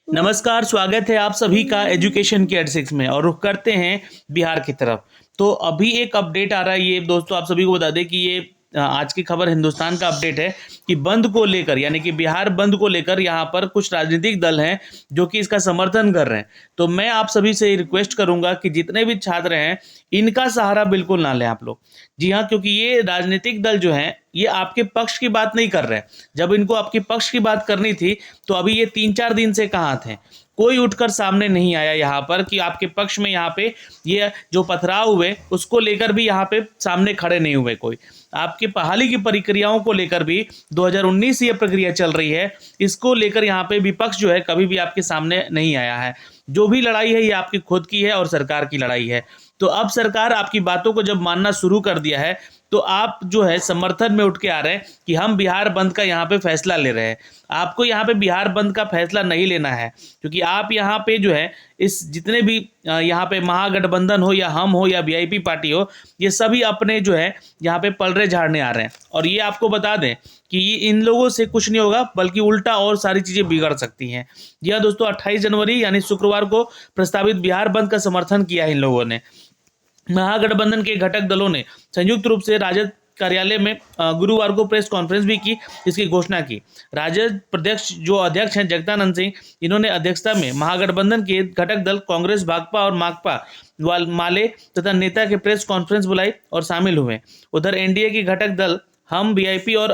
नमस्कार, स्वागत है आप सभी का एजुकेशन के एड 6 में। और रुख करते हैं बिहार की तरफ। तो अभी एक अपडेट आ रहा है, ये दोस्तों आप सभी को बता दें कि ये आज की खबर हिंदुस्तान का अपडेट है कि बंद को लेकर, यानी कि बिहार बंद को लेकर यहाँ पर कुछ राजनीतिक दल हैं जो कि इसका समर्थन कर रहे हैं। तो मैं आप सभी से रिक्वेस्ट करूंगा कि जितने भी छात्र हैं इनका सहारा बिल्कुल ना लें आप लोग। जी हाँ, क्योंकि ये राजनीतिक दल जो हैं ये आपके पक्ष की बात नहीं कर रहे हैं। जब इनको आपके पक्ष की बात करनी थी तो अभी ये 3-4 दिन से कहाँ थे, कोई उठकर सामने नहीं आया यहाँ पर कि आपके पक्ष में यहाँ पे ये जो पथराव हुए उसको लेकर भी यहाँ पे सामने खड़े नहीं हुए कोई। आपके बहाली की प्रक्रियाओं को लेकर भी 2019 से ये प्रक्रिया चल रही है, इसको लेकर यहाँ पे विपक्ष जो है कभी भी आपके सामने नहीं आया है। जो भी लड़ाई है ये आपकी खुद की है और सरकार की लड़ाई है। तो अब सरकार आपकी बातों को जब मानना शुरू कर दिया है तो आप जो है समर्थन में उठ के आ रहे हैं कि हम बिहार बंद का यहाँ पे फैसला ले रहे हैं। आपको यहाँ पे बिहार बंद का फैसला नहीं लेना है, क्योंकि आप यहाँ पे जो है इस जितने भी यहाँ पे महागठबंधन हो या हम हो या वीआईपी पार्टी हो, ये सभी अपने जो है यहाँ पे पलड़े झाड़ने आ रहे हैं। और ये आपको बता दें कि इन लोगों से कुछ नहीं होगा, बल्कि उल्टा और सारी चीज़ें बिगड़ सकती हैं। जी हाँ दोस्तों, 28 जनवरी यानी शुक्रवार को प्रस्तावित बिहार बंद का समर्थन किया है इन लोगों ने। महागठबंधन के घटक दलों ने संयुक्त रूप से राजद कार्यालय में गुरुवार को प्रेस कॉन्फ्रेंस भी की, इसकी घोषणा की। राजद प्रदेश जो अध्यक्ष हैं जगदानंद सिंह, इन्होंने अध्यक्षता में महागठबंधन के घटक दल कांग्रेस, भाकपा और माकपा माले तथा नेता के प्रेस कॉन्फ्रेंस बुलाई और शामिल हुए। उधर एनडीए के घटक दल हम वीआईपी और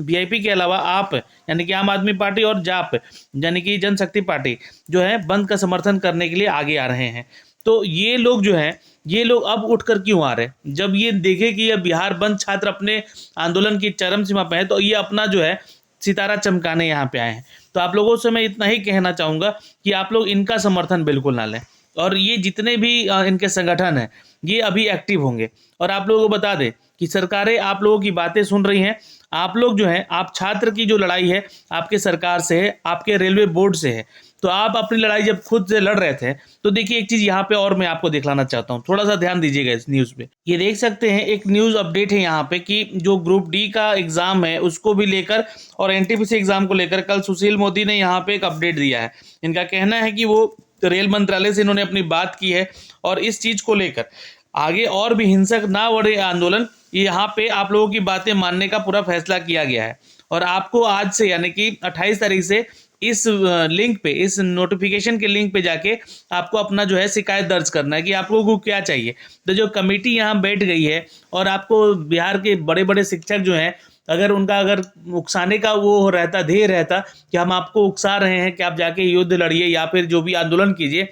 वीआईपी के अलावा आप यानी कि आम आदमी पार्टी और जाप यानी कि जनशक्ति पार्टी जो है बंद का समर्थन करने के लिए आगे आ रहे हैं। तो ये लोग जो हैं ये लोग अब उठकर क्यों आ रहे हैं? जब ये देखे कि ये बिहार बंद छात्र अपने आंदोलन की चरम सीमा पे है तो ये अपना जो है सितारा चमकाने यहाँ पे आए हैं। तो आप लोगों से मैं इतना ही कहना चाहूँगा कि आप लोग इनका समर्थन बिल्कुल ना लें। और ये जितने भी इनके संगठन हैं ये अभी एक्टिव होंगे। और आप लोगों को बता दें कि सरकारें आप लोगों की बातें सुन रही हैं। आप लोग जो हैं, आप छात्र की जो लड़ाई है आपके सरकार से है, आपके रेलवे बोर्ड से है। तो आप अपनी लड़ाई जब खुद से लड़ रहे थे तो देखिए एक चीज़ यहाँ पे और मैं आपको दिखलाना चाहता हूँ, थोड़ा सा ध्यान दीजिएगा इस न्यूज़ पे। ये देख सकते हैं एक न्यूज़ अपडेट है यहाँ पे कि जो ग्रुप डी का एग्जाम है उसको भी लेकर और एनटीपीसी एग्जाम को लेकर कल सुशील मोदी ने यहाँ पे एक अपडेट दिया है। इनका कहना है कि वो रेल मंत्रालय से इन्होंने अपनी बात की है और इस चीज़ को लेकर आगे और भी हिंसक ना बढ़े आंदोलन, यहाँ पे आप लोगों की बातें मानने का पूरा फैसला किया गया है। और आपको आज से यानी कि 28 तारीख से इस लिंक पे, इस नोटिफिकेशन के लिंक पे जाके आपको अपना जो है शिकायत दर्ज करना है कि आप लोगों को क्या चाहिए। तो जो कमेटी यहाँ बैठ गई है और आपको बिहार के बड़े बड़े शिक्षक जो हैं अगर उकसाने का वो रहता, ध्येय रहता कि हम आपको उकसा रहे हैं कि आप जाके युद्ध लड़िए या फिर जो भी आंदोलन कीजिए,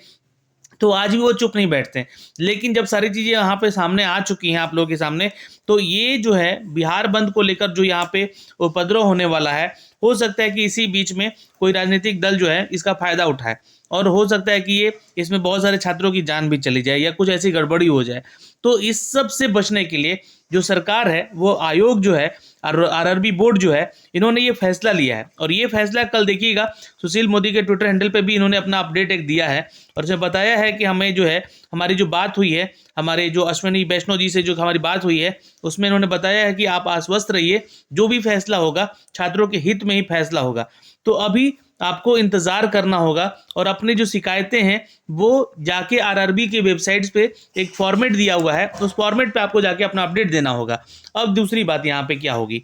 तो आज भी वो चुप नहीं बैठते। लेकिन जब सारी चीज़ें यहाँ पे सामने आ चुकी हैं आप लोगों के सामने, तो ये जो है बिहार बंद को लेकर जो यहाँ पे उपद्रव होने वाला है, हो सकता है कि इसी बीच में कोई राजनीतिक दल जो है इसका फायदा उठाए और हो सकता है कि ये इसमें बहुत सारे छात्रों की जान भी चली जाए या कुछ ऐसी गड़बड़ी हो जाए। तो इस सब से बचने के लिए जो सरकार है, वो आयोग जो है, आरआरबी बोर्ड जो है, इन्होंने ये फैसला लिया है। और ये फैसला कल देखिएगा सुशील मोदी के ट्विटर हैंडल पे भी इन्होंने अपना अपडेट एक दिया है और उसमें बताया है कि हमें जो है हमारी जो बात हुई है, हमारे जो अश्विनी वैष्णव जी से जो हमारी बात हुई है, उसमें इन्होंने बताया है कि आप आश्वस्त रहिए, जो भी फैसला होगा छात्रों के हित में ही फैसला होगा। तो अभी आपको इंतज़ार करना होगा और अपनी जो शिकायतें हैं वो जाके आरआरबी के वेबसाइट्स पे एक फॉर्मेट दिया हुआ है, उस फॉर्मेट पे आपको जाके अपना अपडेट देना होगा। अब दूसरी बात यहाँ पे क्या होगी,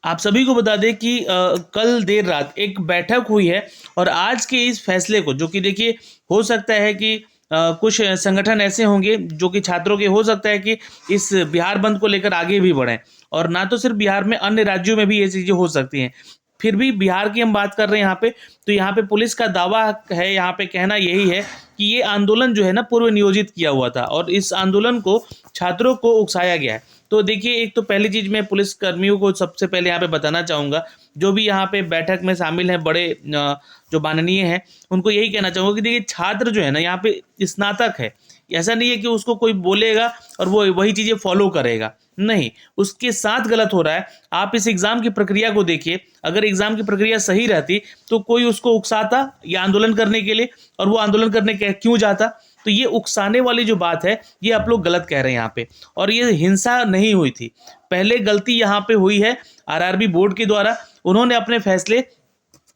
आप सभी को बता दें कि कल देर रात एक बैठक हुई है और आज के इस फैसले को, जो कि देखिए हो सकता है कि कुछ संगठन ऐसे होंगे जो कि छात्रों के, हो सकता है कि इस बिहार बंद को लेकर आगे भी बढ़ें। और ना तो सिर्फ बिहार में, अन्य राज्यों में भी ये चीज़ें हो सकती हैं। फिर भी बिहार की हम बात कर रहे हैं यहाँ पे, तो यहाँ पे पुलिस का दावा है, यहाँ पे कहना यही है कि ये आंदोलन जो है ना पूर्व नियोजित किया हुआ था और इस आंदोलन को छात्रों को उकसाया गया है। तो देखिए, एक तो पहली चीज़ मैं पुलिस कर्मियों को सबसे पहले यहाँ पे बताना चाहूँगा, जो भी यहाँ पे बैठक में शामिल हैं, बड़े जो माननीय हैं, उनको यही कहना चाहूँगा कि देखिए छात्र जो है ना यहाँ पे स्नातक है। ऐसा नहीं है कि उसको कोई बोलेगा और वो वही चीज़ें फॉलो करेगा, नहीं, उसके साथ गलत हो रहा है। आप इस एग्ज़ाम की प्रक्रिया को देखिए, अगर एग्ज़ाम की प्रक्रिया सही रहती तो कोई उसको उकसाता या आंदोलन करने के लिए, और वो आंदोलन करने क्यों जाता? तो ये उकसाने वाली जो बात है ये आप लोग गलत कह रहे हैं यहाँ पे। और ये हिंसा नहीं हुई थी, पहले गलती यहाँ पे हुई है आरआरबी बोर्ड के द्वारा। उन्होंने अपने फैसले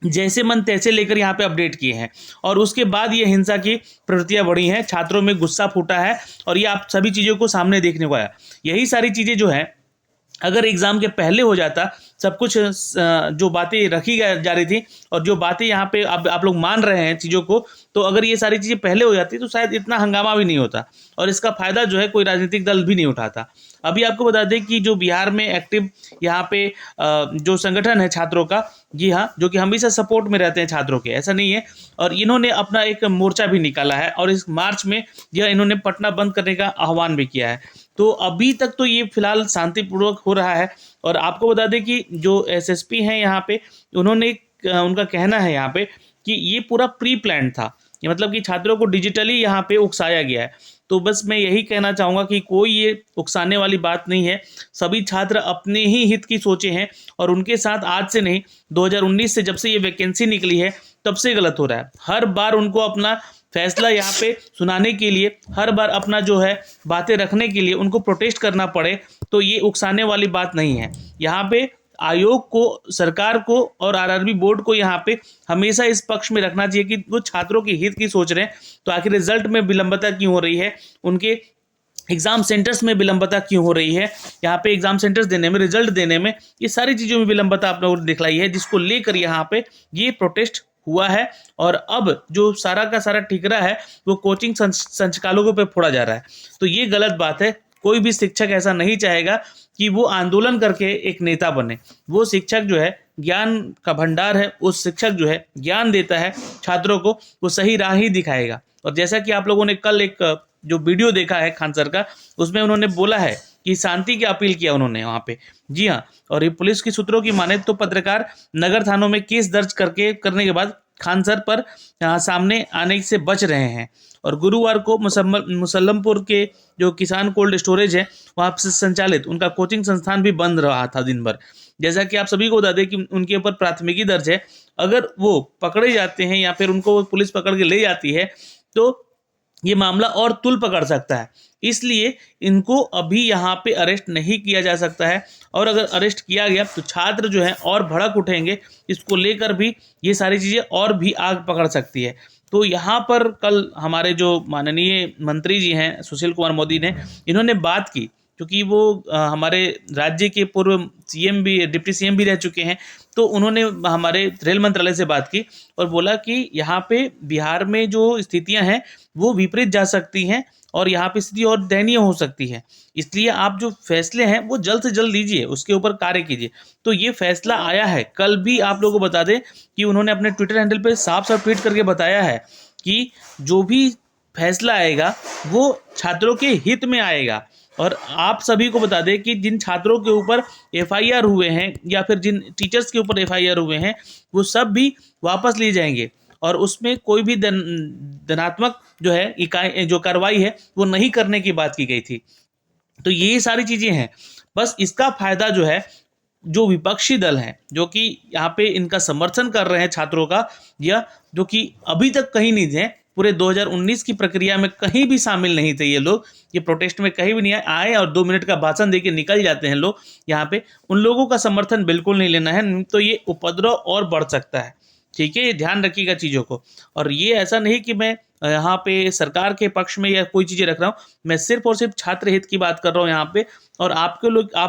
जैसे मन तैसे लेकर यहाँ पे अपडेट किए हैं, और उसके बाद ये हिंसा की प्रवृत्तियां बढ़ी हैं, छात्रों में गुस्सा फूटा है, और ये आप सभी चीज़ों को सामने देखने को आया। यही सारी चीज़ें जो है अगर एग्ज़ाम के पहले हो जाता, सब कुछ जो बातें रखी जा रही थी और जो बातें यहाँ पे आप लोग मान रहे हैं चीज़ों को, तो अगर ये सारी चीज़ें पहले हो जाती तो शायद इतना हंगामा भी नहीं होता और इसका फ़ायदा जो है कोई राजनीतिक दल भी नहीं उठाता। अभी आपको बता दें कि जो बिहार में एक्टिव यहाँ पे जो संगठन है छात्रों का, जी हाँ, जो कि हमेशा सपोर्ट में रहते हैं छात्रों के, ऐसा नहीं है, और इन्होंने अपना एक मोर्चा भी निकाला है और इस मार्च में यह इन्होंने पटना बंद करने का आह्वान भी किया है। तो अभी तक तो ये फिलहाल शांतिपूर्वक हो रहा है। और आपको बता दें कि जो एसएसपी हैं यहाँ पे, उन्होंने उनका कहना है यहाँ पे कि ये पूरा प्री प्लान था, ये मतलब कि छात्रों को डिजिटली यहाँ पे उकसाया गया है। तो बस मैं यही कहना चाहूँगा कि कोई ये उकसाने वाली बात नहीं है, सभी छात्र अपने ही हित की सोचे हैं और उनके साथ आज से नहीं, 2019 से जब से ये वैकेंसी निकली है तब से गलत हो रहा है। हर बार उनको अपना फैसला यहाँ पे सुनाने के लिए, हर बार अपना जो है बातें रखने के लिए उनको प्रोटेस्ट करना पड़े, तो ये उकसाने वाली बात नहीं है। यहाँ पे आयोग को, सरकार को और आरआरबी बोर्ड को यहाँ पे हमेशा इस पक्ष में रखना चाहिए कि वो छात्रों के हित की सोच रहे हैं, तो आखिर रिजल्ट में विलंबता क्यों हो रही है, उनके एग्जाम सेंटर्स में विलंबता क्यों हो रही है, यहाँ पे एग्जाम सेंटर्स देने में, रिजल्ट देने में, ये सारी चीज़ों में विलंबता आप लोगों ने दिखलाई है, जिसको लेकर यहाँ पे ये प्रोटेस्ट हुआ है। और अब जो सारा का सारा ठिकरा है वो कोचिंग संचालकों पे फोड़ा जा रहा है, तो ये गलत बात है। कोई भी शिक्षक ऐसा नहीं चाहेगा कि वो आंदोलन करके एक नेता बने। वो शिक्षक जो है ज्ञान का भंडार है, उस शिक्षक जो है ज्ञान देता है छात्रों को, वो सही राह ही दिखाएगा। और जैसा कि आप लोगों ने कल एक जो वीडियो देखा है खान सर का, उसमें उन्होंने बोला है कि शांति की अपील किया उन्होंने वहाँ पे, जी हाँ। और ये पुलिस की सूत्रों की माने तो पत्रकार नगर थानों में केस दर्ज करने के बाद खान सर पर सामने आने से बच रहे हैं। और गुरुवार को मुसल्लमपुर के जो किसान कोल्ड स्टोरेज है वहाँ से संचालित उनका कोचिंग संस्थान भी बंद रहा था दिन भर। जैसा कि आप सभी को बता दें कि उनके ऊपर प्राथमिकी दर्ज है, अगर वो पकड़े जाते हैं या फिर उनको पुलिस पकड़ के ले जाती है तो ये मामला और तुल पकड़ सकता है, इसलिए इनको अभी यहाँ पे अरेस्ट नहीं किया जा सकता है। और अगर अरेस्ट किया गया तो छात्र जो है और भड़क उठेंगे, इसको लेकर भी ये सारी चीज़ें और भी आग पकड़ सकती है। तो यहाँ पर कल हमारे जो माननीय मंत्री जी हैं सुशील कुमार मोदी ने, इन्होंने बात की, क्योंकि वो हमारे राज्य के पूर्व सीएम भी, डिप्टी सीएम भी रह चुके हैं, तो उन्होंने हमारे रेल मंत्रालय से बात की और बोला कि यहाँ पे बिहार में जो स्थितियाँ हैं वो विपरीत जा सकती हैं और यहाँ पे स्थिति और दयनीय हो सकती है, इसलिए आप जो फैसले हैं वो जल्द से जल्द लीजिए, उसके ऊपर कार्य कीजिए। तो ये फैसला आया है। कल भी आप लोगों को बता दें कि उन्होंने अपने ट्विटर हैंडल पे साफ साफ ट्वीट करके बताया है कि जो भी फैसला आएगा वो छात्रों के हित में आएगा। और आप सभी को बता दें कि जिन छात्रों के ऊपर एफआईआर हुए हैं या फिर जिन टीचर्स के ऊपर एफआईआर हुए हैं वो सब भी वापस लिए जाएंगे और उसमें कोई भी धनात्मक जो है इकाई जो कार्रवाई है वो नहीं करने की बात की गई थी। तो ये सारी चीज़ें हैं। बस इसका फायदा जो है जो विपक्षी दल हैं, जो कि यहाँ पे इनका समर्थन कर रहे हैं छात्रों का, या जो कि अभी तक कहीं नहीं थे, पूरे 2019 की प्रक्रिया में कहीं भी शामिल नहीं थे ये लोग, ये प्रोटेस्ट में कहीं भी नहीं आए और 2 मिनट का भाषण देके निकल जाते हैं लोग यहाँ पे, उन लोगों का समर्थन बिल्कुल नहीं लेना है, तो ये उपद्रव और बढ़ सकता है। ठीक है, ध्यान रखिएगा चीज़ों को। और ये ऐसा नहीं कि मैं यहाँ पे सरकार के पक्ष में या कोई चीज़ें रख रहा हूँ, मैं सिर्फ और सिर्फ छात्र हित की बात कर रहा हूँ यहाँ पे, और आप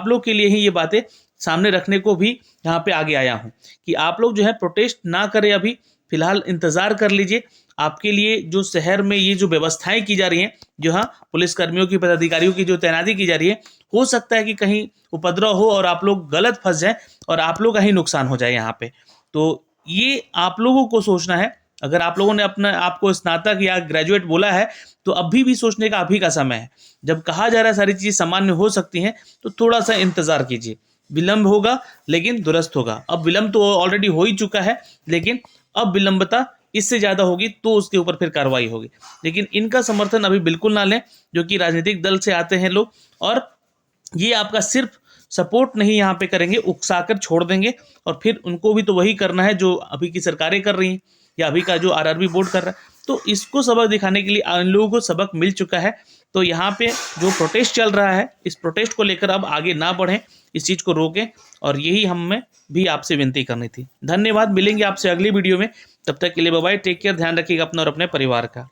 लोग के लिए ही ये बातें सामने रखने को भी यहाँ पे आगे आया हूँ कि आप लोग जो है प्रोटेस्ट ना करें, अभी फिलहाल इंतज़ार कर लीजिए। आपके लिए जो शहर में ये जो व्यवस्थाएं की जा रही हैं, जो हाँ पुलिसकर्मियों की, पदाधिकारियों की जो तैनाती की जा रही है, हो सकता है कि कहीं उपद्रव हो और आप लोग गलत फंस जाएं और आप लोग का ही नुकसान हो जाए यहाँ पे। तो ये आप लोगों को सोचना है। अगर आप लोगों ने अपना आपको स्नातक या ग्रेजुएट बोला है तो अभी भी सोचने का अभी का समय है। जब कहा जा रहा है सारी चीज़ें सामान्य हो सकती हैं तो थोड़ा सा इंतज़ार कीजिए, विलंब होगा लेकिन दुरुस्त होगा। अब विलंब तो ऑलरेडी हो ही चुका है, लेकिन अब विलंबता इससे ज़्यादा होगी तो उसके ऊपर फिर कार्रवाई होगी। लेकिन इनका समर्थन अभी बिल्कुल ना लें, जो कि राजनीतिक दल से आते हैं लोग, और ये आपका सिर्फ सपोर्ट नहीं यहाँ पे करेंगे, उकसाकर छोड़ देंगे, और फिर उनको भी तो वही करना है जो अभी की सरकारें कर रही हैं या अभी का जो आरआरबी बोर्ड कर रहा है। तो इसको सबक दिखाने के लिए इन लोगों को सबक मिल चुका है। तो यहाँ पे जो प्रोटेस्ट चल रहा है, इस प्रोटेस्ट को लेकर अब आगे ना बढ़ें, इस चीज़ को रोकें, और यही हमें भी आपसे विनती करनी थी। धन्यवाद, मिलेंगे आपसे अगली वीडियो में, तब तक के लिए बाय बाय, टेक केयर, ध्यान रखिएगा अपना और अपने परिवार का।